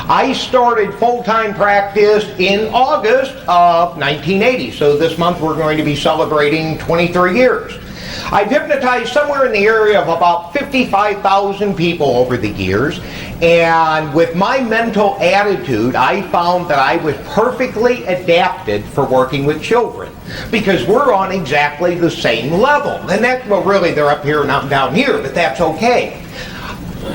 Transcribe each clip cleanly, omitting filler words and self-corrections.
I started full-time practice in August of 1980, so this month we're going to be celebrating 23 years. I've hypnotized somewhere in the area of about 55,000 people over the years, and with my mental attitude, I found that I was perfectly adapted for working with children, because we're on exactly the same level. And that, well, really they're up here and I'm down here, but that's okay.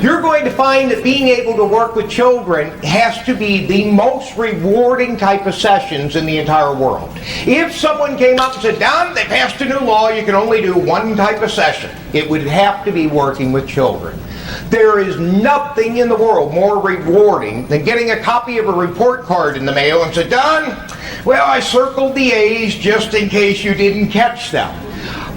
You're going to find that being able to work with children has to be the most rewarding type of sessions in the entire world. If someone came up and said, Don, they passed a new law, you can only do one type of session, it would have to be working with children. There is nothing in the world more rewarding than getting a copy of a report card in the mail and say, Don, well, I circled the A's just in case you didn't catch them.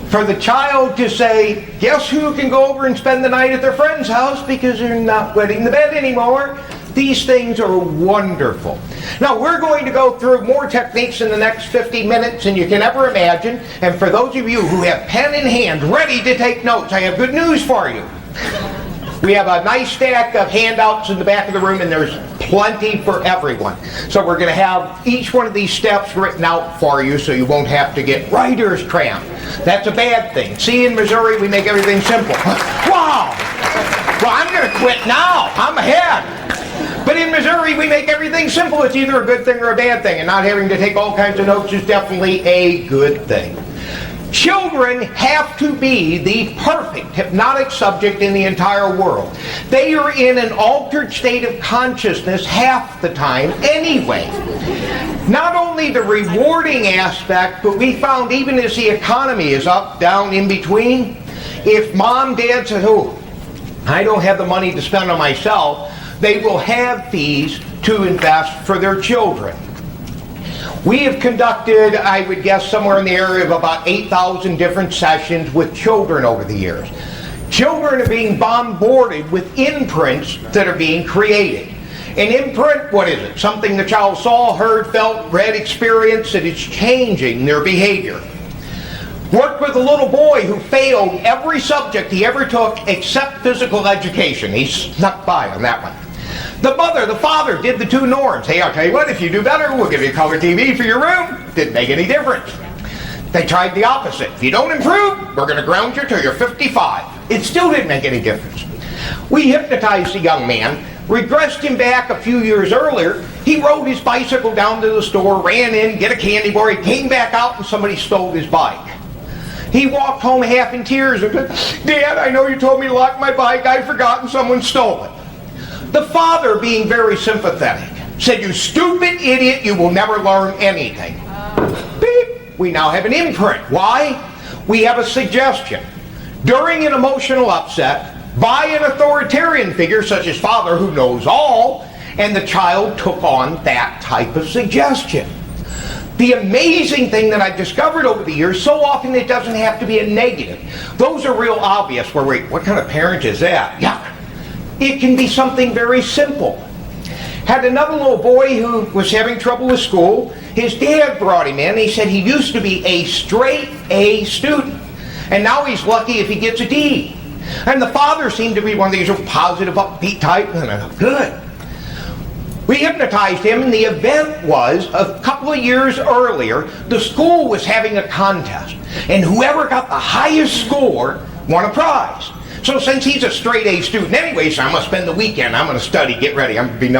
For the child to say, guess who can go over and spend the night at their friend's house because they're not wetting the bed anymore? These things are wonderful. Now, we're going to go through more techniques in the next 50 minutes than you can ever imagine. And for those of you who have pen in hand ready to take notes, I have good news for you. We have a nice stack of handouts in the back of the room, and there's plenty for everyone. So we're going to have each one of these steps written out for you so you won't have to get writer's cramp. That's a bad thing. See, in Missouri, we make everything simple. Wow! Well, I'm going to quit now. I'm ahead. But in Missouri, we make everything simple. It's either a good thing or a bad thing, and not having to take all kinds of notes is definitely a good thing. Children have to be the perfect hypnotic subject in the entire world. They are in an altered state of consciousness half the time anyway. Not only the rewarding aspect, but we found even as the economy is up, down, in between, if mom, dad says, oh, I don't have the money to spend on myself, they will have fees to invest for their children. We have conducted, I would guess, somewhere in the area of about 8,000 different sessions with children over the years. Children are being bombarded with imprints that are being created. An imprint, what is it? Something the child saw, heard, felt, read, experienced, that is changing their behavior. Worked with a little boy who failed every subject he ever took except physical education. He snuck by on that one. The mother, the father did the two norms. Hey, I'll tell you what, if you do better, we'll give you a color TV for your room. Didn't make any difference. They tried the opposite. If you don't improve, we're going to ground you till you're 55. It still didn't make any difference. We hypnotized a young man, regressed him back a few years earlier. He rode his bicycle down to the store, ran in, get a candy bar, he came back out and somebody stole his bike. He walked home half in tears and said, Dad, I know you told me to lock my bike, I forgot and someone stole it. The father, being very sympathetic, said, you stupid idiot, you will never learn anything. Beep. We now have an imprint. Why? We have a suggestion. During an emotional upset, by an authoritarian figure such as father who knows all, and the child took on that type of suggestion. The amazing thing that I've discovered over the years, so often it doesn't have to be a negative. Those are real obvious where what kind of parent is that? Yuck. It can be something very simple. Had another little boy who was having trouble with school. His dad brought him in. He said he used to be a straight A student, and now he's lucky if he gets a D. And the father seemed to be one of these positive, upbeat type, and I thought, good. We hypnotized him, and the event was, a couple of years earlier, the school was having a contest, and whoever got the highest score won a prize. So since he's a straight A student anyway, so I'm going to spend the weekend, I'm going to study, get ready, I'm going to be